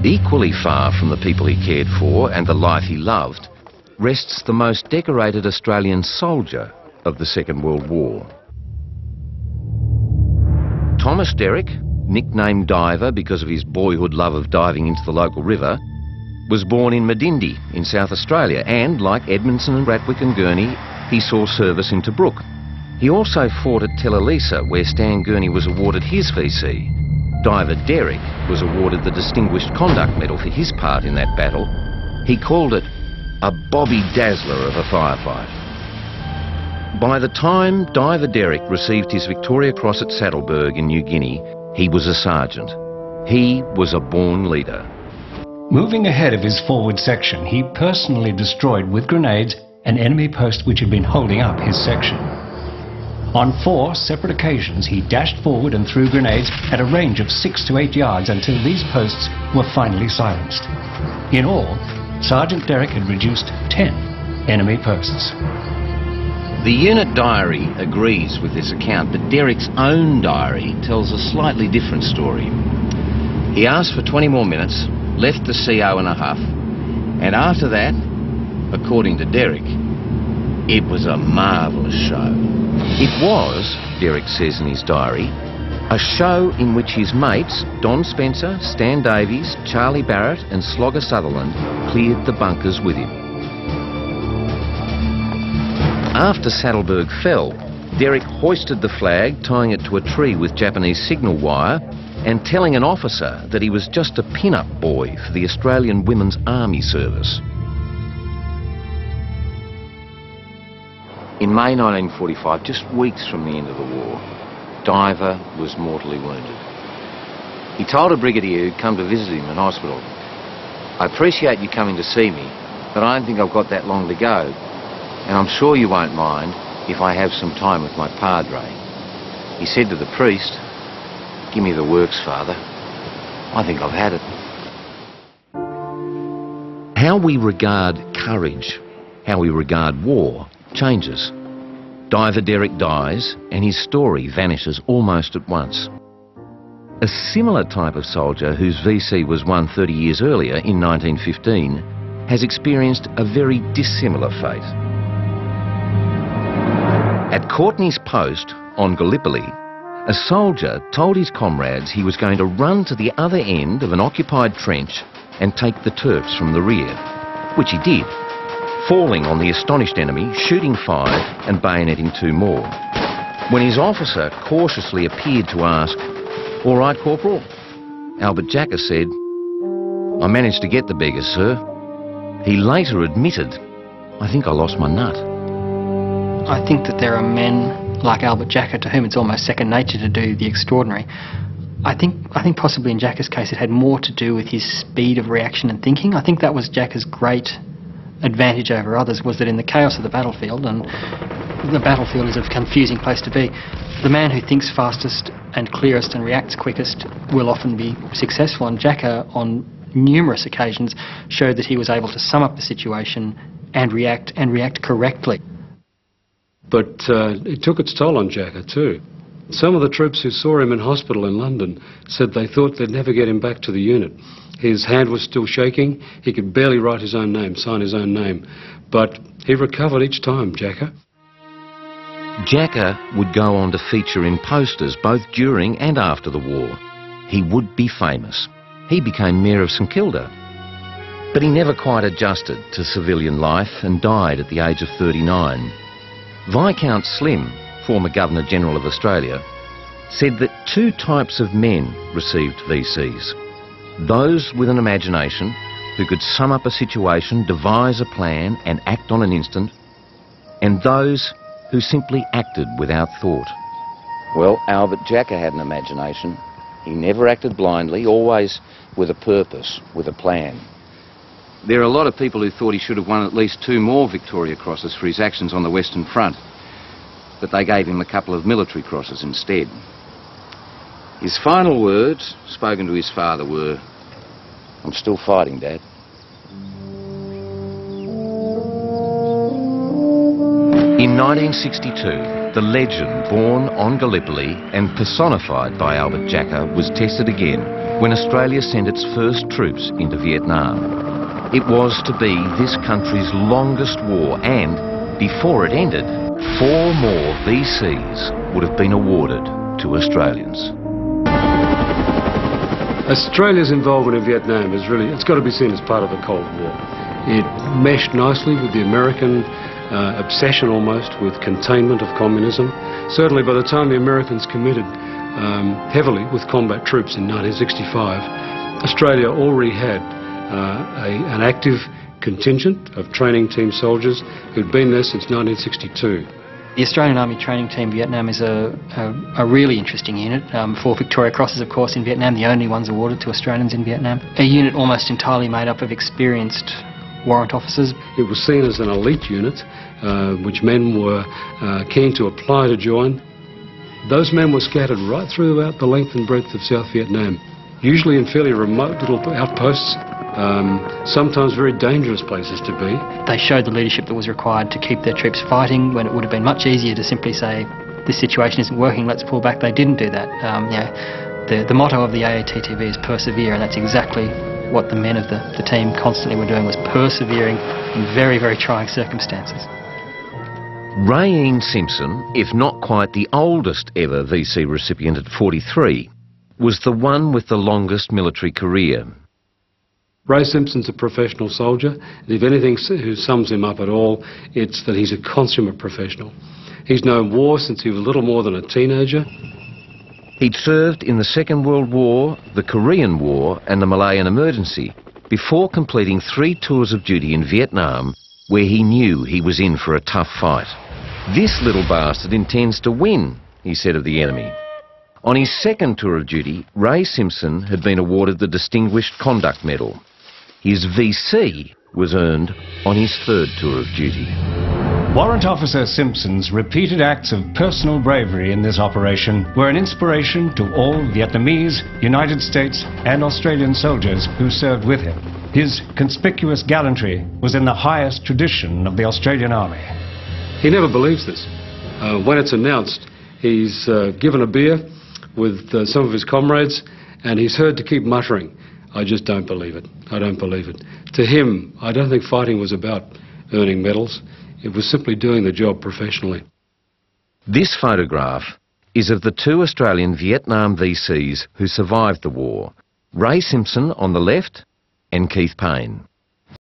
Equally far from the people he cared for and the life he loved rests the most decorated Australian soldier of the Second World War. Thomas Derrick, nicknamed Diver because of his boyhood love of diving into the local river, was born in Medindi in South Australia and, like Edmondson and Bratwick and Gurney, he saw service in Tobruk. He also fought at Telelisa, where Stan Gurney was awarded his VC. Diver Derrick was awarded the Distinguished Conduct Medal for his part in that battle. He called it a Bobby Dazzler of a firefight. By the time Diver Derrick received his Victoria Cross at Saddleburg in New Guinea, he was a sergeant. He was a born leader. Moving ahead of his forward section, he personally destroyed with grenades an enemy post which had been holding up his section. On 4 separate occasions, he dashed forward and threw grenades at a range of 6 to 8 yards until these posts were finally silenced. In all, Sergeant Derrick had reduced 10 enemy posts. The unit diary agrees with this account, but Derrick's own diary tells a slightly different story. He asked for 20 more minutes, left the CO in a huff, and after that, according to Derrick, it was a marvellous show. It was, Derrick says in his diary, a show in which his mates, Don Spencer, Stan Davies, Charlie Barrett and Slogger Sutherland, cleared the bunkers with him. After Saddleburg fell, Derrick hoisted the flag, tying it to a tree with Japanese signal wire, and telling an officer that he was just a pin-up boy for the Australian Women's Army Service. In May 1945, just weeks from the end of the war, Diver was mortally wounded. He told a brigadier who'd come to visit him in hospital, "I appreciate you coming to see me, but I don't think I've got that long to go, and I'm sure you won't mind if I have some time with my padre." He said to the priest, "Give me the works, Father. I think I've had it." How we regard courage, how we regard war, changes. Diver Derrick dies and his story vanishes almost at once. A similar type of soldier whose VC was won 30 years earlier in 1915 has experienced a very dissimilar fate. At Courtney's post on Gallipoli, a soldier told his comrades he was going to run to the other end of an occupied trench and take the Turks from the rear, which he did, falling on the astonished enemy, shooting 5 and bayoneting 2 more. When his officer cautiously appeared to ask, "All right, Corporal?" Albert Jacka said, "I managed to get the beggars, sir." He later admitted, "I think I lost my nut." I think that there are men like Albert Jacka to whom it's almost second nature to do the extraordinary. I think possibly in Jacka's case it had more to do with his speed of reaction and thinking. I think that was Jacka's great advantage over others, was that in the chaos of the battlefield, and the battlefield is a confusing place to be, the man who thinks fastest and clearest and reacts quickest will often be successful, and Jacka on numerous occasions showed that he was able to sum up the situation and react correctly. But it took its toll on Jacka too. Some of the troops who saw him in hospital in London said they thought they'd never get him back to the unit. His hand was still shaking, he could barely write his own name, sign his own name. But he recovered each time, Jacka. Jacka would go on to feature in posters both during and after the war. He would be famous. He became Mayor of St Kilda. But he never quite adjusted to civilian life and died at the age of 39. Viscount Slim, former Governor-General of Australia, said that 2 types of men received VCs. Those with an imagination, who could sum up a situation, devise a plan and act on an instant, and those who simply acted without thought. Well, Albert Jacka had an imagination. He never acted blindly, always with a purpose, with a plan. There are a lot of people who thought he should have won at least 2 more Victoria Crosses for his actions on the Western Front, but they gave him a couple of military crosses instead. His final words, spoken to his father, were, "I'm still fighting, Dad." In 1962, the legend born on Gallipoli and personified by Albert Jacka was tested again when Australia sent its first troops into Vietnam. It was to be this country's longest war, and before it ended, 4 more VCs would have been awarded to Australians. Australia's involvement in Vietnam is really, it's got to be seen as part of the Cold War. It meshed nicely with the American obsession almost with containment of communism. Certainly by the time the Americans committed heavily with combat troops in 1965, Australia already had an active contingent of training team soldiers who'd been there since 1962. The Australian Army Training Team Vietnam is a really interesting unit. 4 Victoria Crosses, of course, in Vietnam, the only ones awarded to Australians in Vietnam. A unit almost entirely made up of experienced warrant officers. It was seen as an elite unit, which men were keen to apply to join. Those men were scattered right throughout the length and breadth of South Vietnam, usually in fairly remote little outposts, sometimes very dangerous places to be. They showed the leadership that was required to keep their troops fighting when it would have been much easier to simply say, this situation isn't working, let's pull back. They didn't do that. The motto of the AATTV is persevere, and that's exactly what the men of the team constantly were doing, was persevering in very, very trying circumstances. Ray Ian Simpson, if not quite the oldest ever VC recipient at 43, was the one with the longest military career. Ray Simpson's a professional soldier, and if anything who sums him up at all, it's that he's a consummate professional. He's known war since he was little more than a teenager. He'd served in the Second World War, the Korean War and the Malayan Emergency before completing 3 tours of duty in Vietnam, where he knew he was in for a tough fight. "This little bastard intends to win," he said of the enemy. On his 2nd tour of duty, Ray Simpson had been awarded the Distinguished Conduct Medal. His VC was earned on his 3rd tour of duty. Warrant Officer Simpson's repeated acts of personal bravery in this operation were an inspiration to all Vietnamese, United States and Australian soldiers who served with him. His conspicuous gallantry was in the highest tradition of the Australian Army. He never believes this. When it's announced, he's given a beer with some of his comrades, and he's heard to keep muttering, "I just don't believe it. I don't believe it." To him, I don't think fighting was about earning medals. It was simply doing the job professionally. This photograph is of the 2 Australian Vietnam VCs who survived the war, Ray Simpson on the left and Keith Payne.